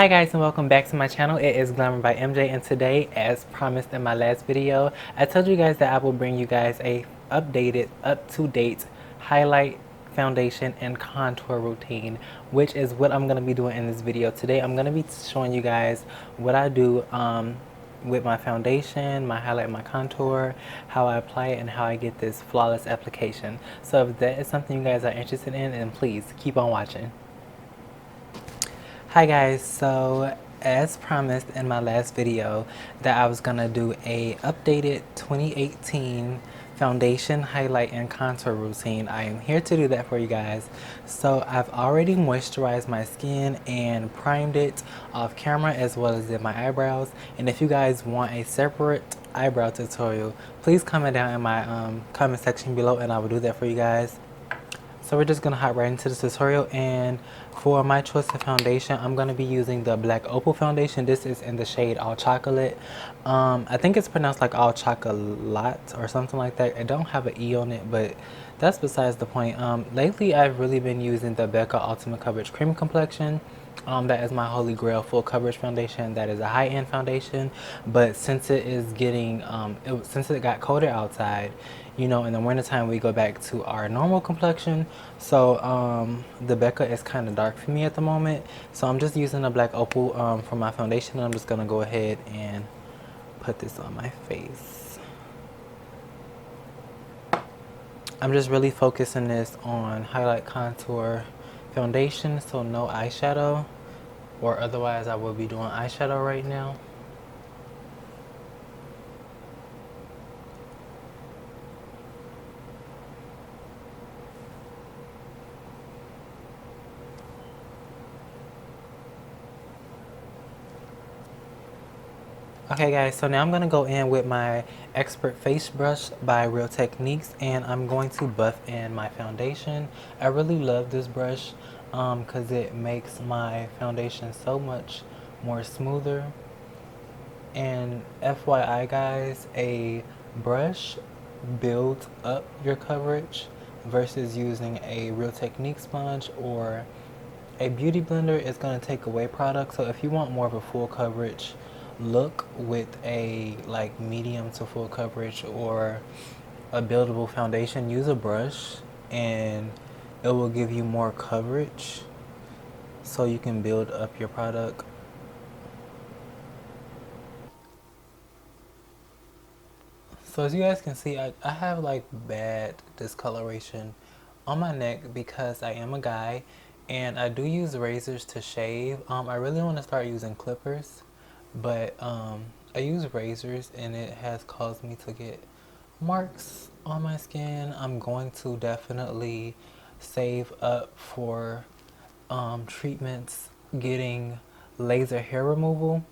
Hi guys and welcome back to my channel. It is Glamour by MJ, and today, as promised in my last video, I told you guys that I will bring you guys a updated, up-to-date highlight, foundation, and contour routine, which is what I'm going to be doing in this video. Today I'm going to be showing you guys what I do with my foundation, my highlight, my contour, how I apply it, and how I get this flawless application. So if that is something you guys are interested in, then please keep on watching. Hi guys, so as promised in my last video that I was gonna do a updated 2018 foundation, highlight, and contour routine, I am here to do that for you guys. So I've already moisturized my skin and primed it off camera, as well as did my eyebrows. And if you guys want a separate eyebrow tutorial, please comment down in my comment section below and I will do that for you guys. So we're just going to hop right into the tutorial, and for my choice of foundation, I'm going to be using the black Opal foundation. This is in the shade All Chocolate. I think it's pronounced like All Chocolat or something like that. I don't have an E on it, but that's besides the point. Lately, I've really been using the Becca Ultimate Coverage Cream Complexion. That is my holy grail full coverage foundation. That is a high-end foundation, but since it is getting since it got colder outside, you know, in the wintertime we go back to our normal complexion. So the Becca is kind of dark for me at the moment, so I'm just using the black Opal for my foundation. I'm just gonna go ahead and put this on my face. I'm just really focusing this on highlight, contour, foundation, so no eyeshadow, or otherwise I will be doing eyeshadow right now. Okay guys, so now I'm going to go in with my Expert Face Brush by Real Techniques, and I'm going to buff in my foundation. I really love this brush because it makes my foundation so much more smoother. And FYI guys, a brush builds up your coverage versus using a Real Technique sponge or a beauty blender is going to take away product. So if you want more of a full coverage look with a like medium to full coverage or a buildable foundation, use a brush and it will give you more coverage so you can build up your product. So as you guys can see, I have like bad discoloration on my neck because I am a guy and I do use razors to shave. I really want to start using clippers, but I use razors and it has caused me to get marks on my skin. I'm going to definitely save up for treatments, getting laser hair removal.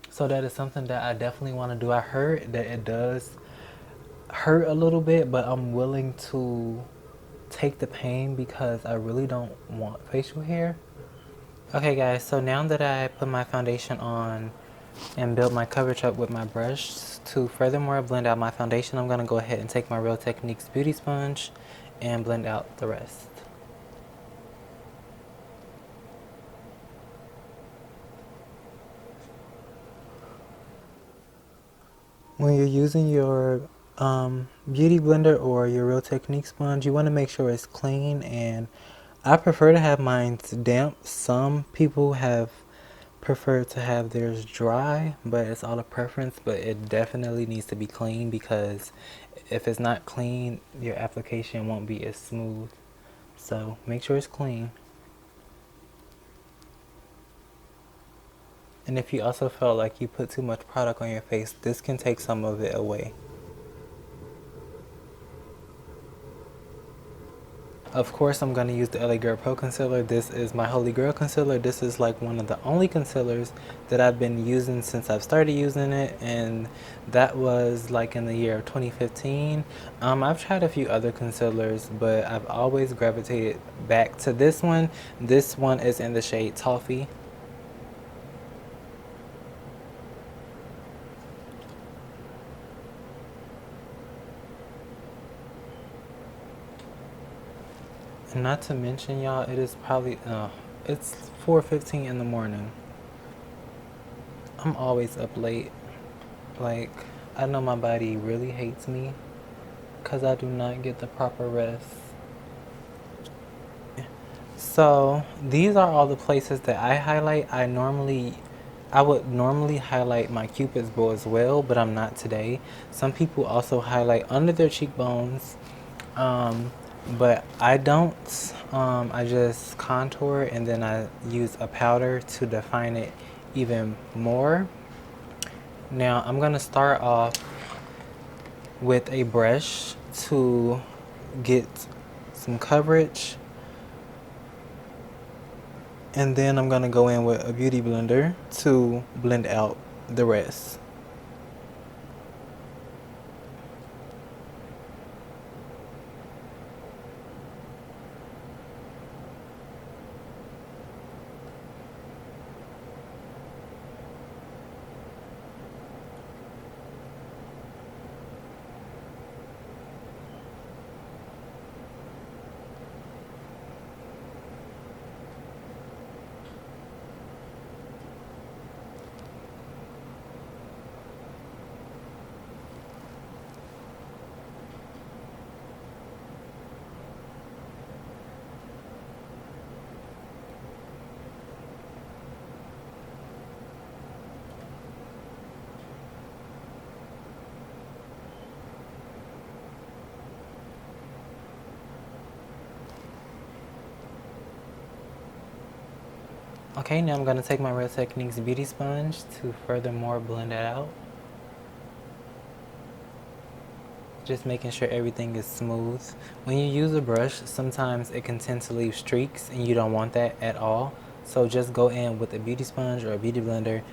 So that is something that I definitely want to do. I heard that it does hurt a little bit, but I'm willing to take the pain because I really don't want facial hair. Okay guys, so now that I put my foundation on and build my coverage up with my brush, to furthermore blend out my foundation, I'm going to go ahead and take my Real Techniques beauty sponge and blend out the rest. When you're using your beauty blender or your Real Technique sponge, you want to make sure it's clean, and I prefer to have mine damp. Some people have preferred to have theirs dry, but it's all a preference. But it definitely needs to be clean because if it's not clean, your application won't be as smooth. So make sure it's clean. And if you also felt like you put too much product on your face, this can take some of it away. Of course, I'm going to use the LA Girl Pro Concealer. This is my holy grail concealer. This is like one of the only concealers that I've been using since I've started using it, and that was like in the year of 2015. I've tried a few other concealers, but I've always gravitated back to this one. This one is in the shade Toffee. And not to mention, y'all, it is probably it's 4:15 in the morning. I'm always up late. Like, I know my body really hates me because I do not get the proper rest. So these are all the places that I highlight. I would normally highlight my cupid's bow as well, but I'm not today. Some people also highlight under their cheekbones, but I don't. I just contour and then I use a powder to define it even more. Now I'm gonna start off with a brush to get some coverage. And then I'm gonna go in with a beauty blender to blend out the rest. Okay, now I'm gonna take my Real Techniques beauty sponge to furthermore blend it out. Just making sure everything is smooth. When you use a brush, sometimes it can tend to leave streaks and you don't want that at all. So just go in with a beauty sponge or a beauty blender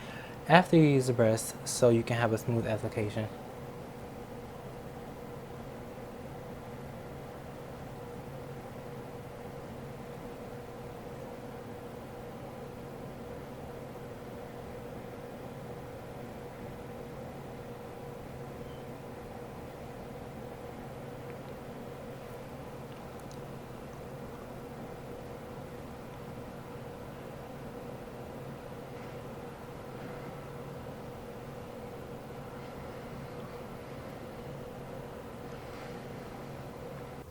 after you use the brush so you can have a smooth application.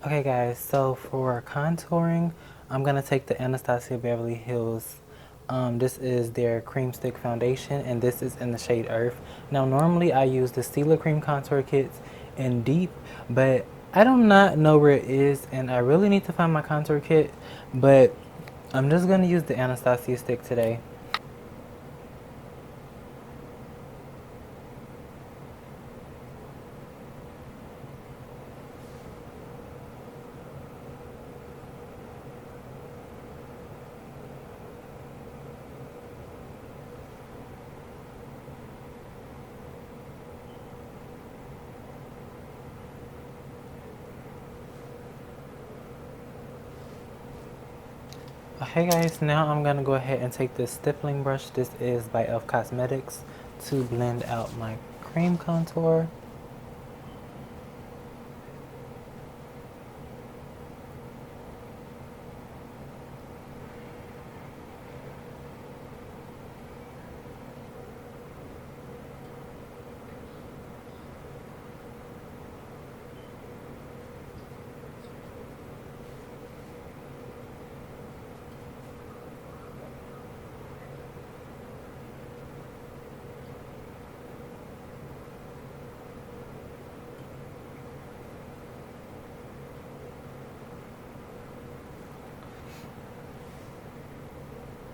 Okay guys, so for contouring, I'm going to take the Anastasia Beverley Hills. This is their cream stick foundation and this is in the shade Earth. Now normally I use the Stila cream contour kits in deep, but I do not know where it is and I really need to find my contour kit, but I'm just going to use the Anastasia stick today. Okay guys, now I'm going to go ahead and take this stippling brush. This is by e.l.f. Cosmetics to blend out my cream contour.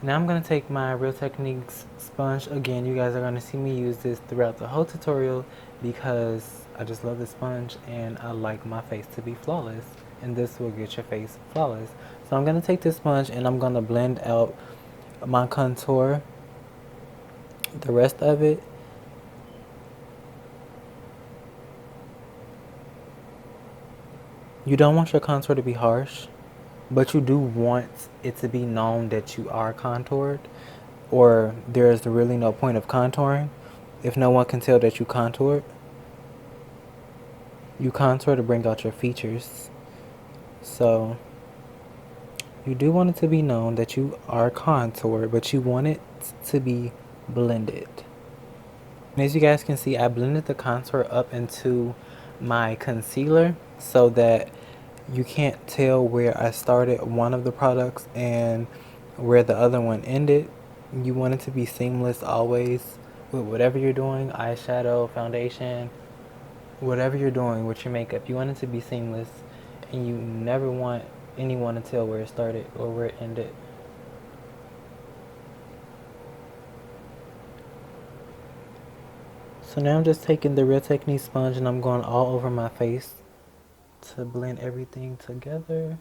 Now I'm going to take my Real Techniques sponge. Again, you guys are going to see me use this throughout the whole tutorial because I just love this sponge and I like my face to be flawless. And this will get your face flawless. So I'm going to take this sponge and I'm going to blend out my contour, the rest of it. You don't want your contour to be harsh, but you do want it to be known that you are contoured, or there's really no point of contouring if no one can tell that you contoured. You contour to bring out your features. So you do want it to be known that you are contoured, but you want it to be blended. And as you guys can see, I blended the contour up into my concealer so that you can't tell where I started one of the products and where the other one ended. You want it to be seamless always with whatever you're doing, eyeshadow, foundation, whatever you're doing with your makeup. You want it to be seamless, and you never want anyone to tell where it started or where it ended. So now I'm just taking the Real Technique sponge and I'm going all over my face to blend everything together.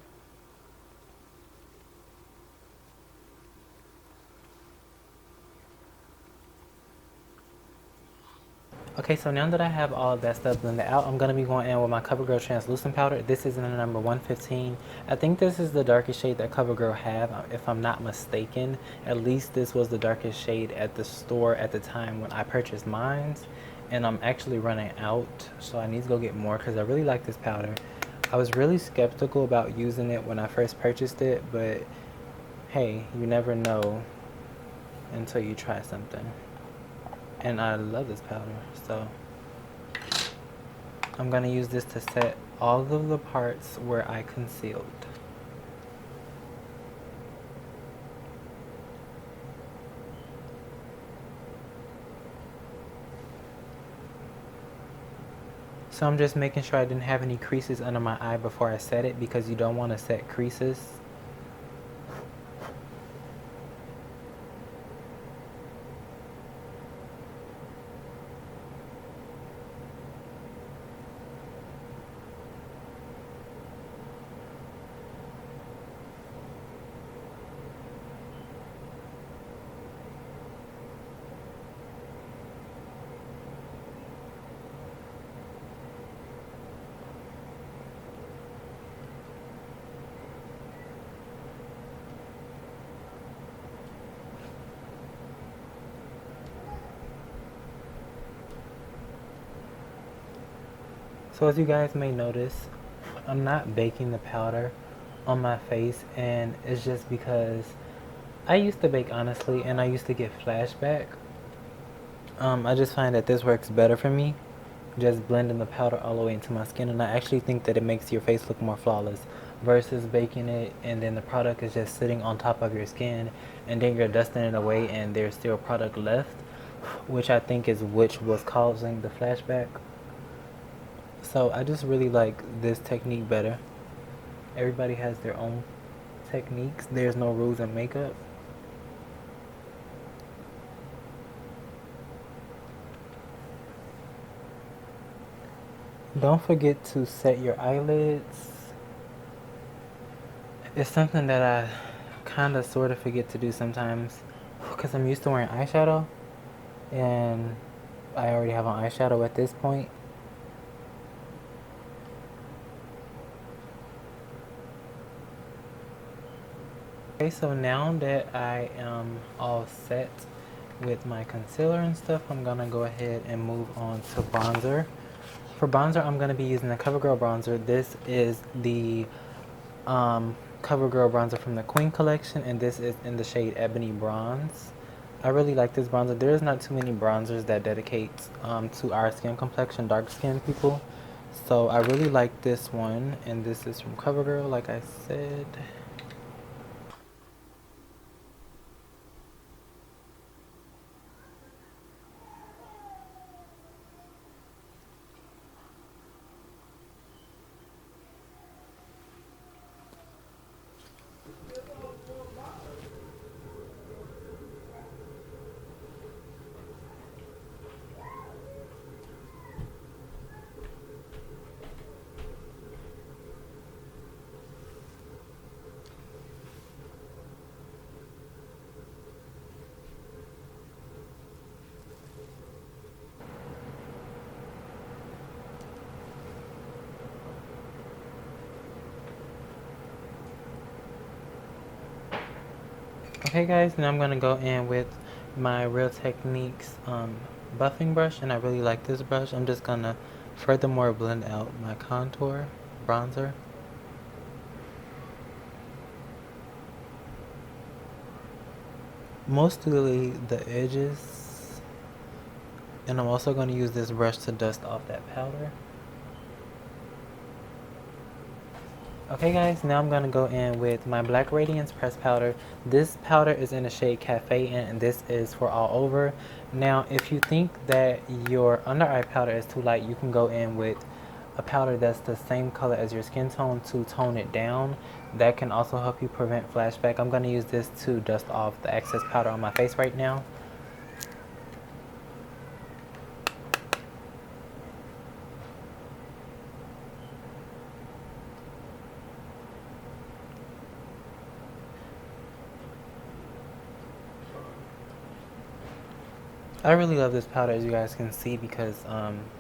Okay, so now that I have all of that stuff blended out, I'm going to be going in with my CoverGirl translucent powder. This is in the number 115. I think this is the darkest shade that CoverGirl have, if I'm not mistaken. At least this was the darkest shade at the store at the time when I purchased mine. And I'm actually running out, so I need to go get more because I really like this powder. I was really skeptical about using it when I first purchased it, but hey, you never know until you try something. And I love this powder, so I'm going to use this to set all of the parts where I concealed. So I'm just making sure I didn't have any creases under my eye before I set it, because you don't want to set creases. So as you guys may notice, I'm not baking the powder on my face, and it's just because I used to bake honestly and I used to get flashback. I just find that this works better for me, just blending the powder all the way into my skin, and I actually think that it makes your face look more flawless versus baking it and then the product is just sitting on top of your skin and then you're dusting it away and there's still product left, which I think is which was causing the flashback. So I just really like this technique better. Everybody has their own techniques. There's no rules in makeup. Don't forget to set your eyelids. It's something that I kind of sort of forget to do sometimes because I'm used to wearing eyeshadow and I already have on eyeshadow at this point. Okay, so now that I am all set with my concealer and stuff, I'm gonna go ahead and move on to bronzer. For bronzer, I'm gonna be using the CoverGirl bronzer. This is the CoverGirl bronzer from the Queen collection, and this is in the shade Ebony Bronze. I really like this bronzer. There's not too many bronzers that dedicate to our skin complexion, dark skin people. So I really like this one, and this is from CoverGirl, like I said. Okay guys, now I'm going to go in with my Real Techniques buffing brush, and I really like this brush. I'm just going to furthermore blend out my contour, bronzer. Mostly the edges. And I'm also going to use this brush to dust off that powder. Okay guys, now I'm going to go in with my Black Radiance pressed powder. This powder is in the shade Cafe and this is for all over. Now if you think that your under eye powder is too light, you can go in with a powder that's the same color as your skin tone to tone it down. That can also help you prevent flashback. I'm going to use this to dust off the excess powder on my face right now. I really love this powder, as you guys can see, because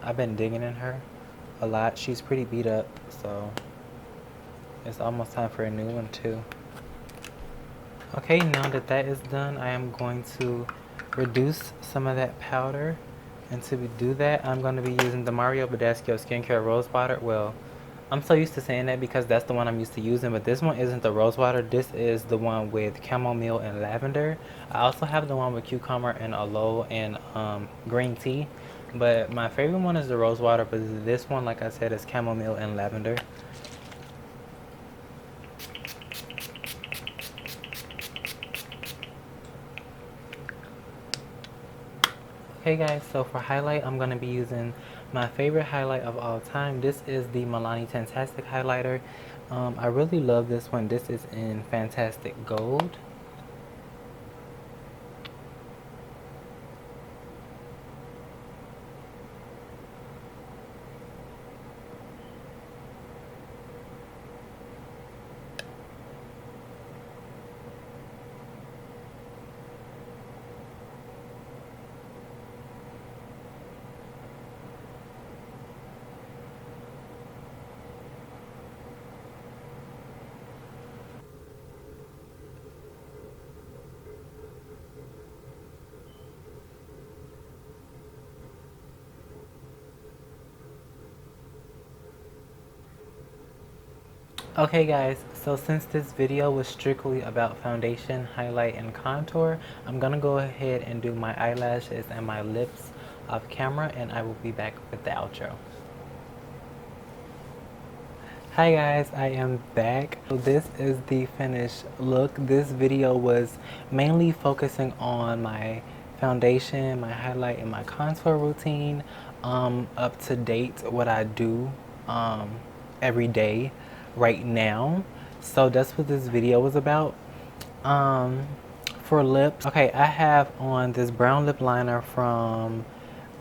I've been digging in her a lot. She's pretty beat up, so it's almost time for a new one too. Okay, now that that is done, I am going to reduce some of that powder. And to do that, I'm going to be using the Badascue Skincare Rose Water. Well, I'm so used to saying that because that's the one I'm used to using, but this one isn't the rose water. This is the one with chamomile and lavender. I also have the one with cucumber and aloe and green tea, but my favorite one is the rose water, but this one, like I said, is chamomile and lavender. Okay guys, so for highlight, I'm going to be using my favorite highlight of all time. This is the Milani Tantastic highlighter. I really love this one. This is in Fantastic Gold. Okay guys, so since this video was strictly about foundation, highlight, and contour, I'm gonna go ahead and do my eyelashes and my lips off camera, and I will be back with the outro. Hi guys, I am back. So this is the finished look. This video was mainly focusing on my foundation, my highlight, and my contour routine, up to date what I do every day right now. So that's what this video was about. For lips, okay, I have on this brown lip liner from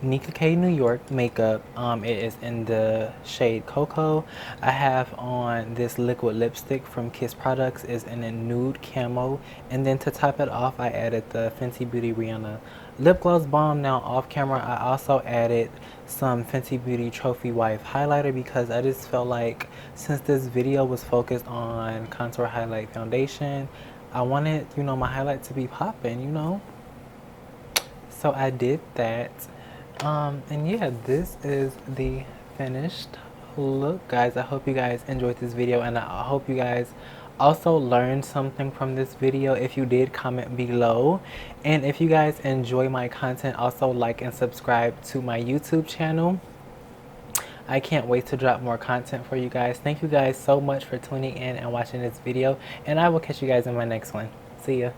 Nicka K NewYork makeup. It is in the shade Coca. I have on this liquid lipstick from Kiss Products, is in a Nude Cameo. And then to top it off, I added the Fenty Beauty Rihanna lip gloss balm. Now off camera, I also added some Fenty Beauty Trophy Wife highlighter because I just felt like since this video was focused on contour, highlight, foundation, I wanted, you know, my highlight to be popping, you know. So I did that. And yeah, this is the finished look, guys. I hope you guys enjoyed this video, and I hope you guys also learned something from this video. If you did, comment below. And if you guys enjoy my content, also like and subscribe to my YouTube channel. I can't wait to drop more content for you guys. Thank you guys so much for tuning in and watching this video, and I will catch you guys in my next one. See ya.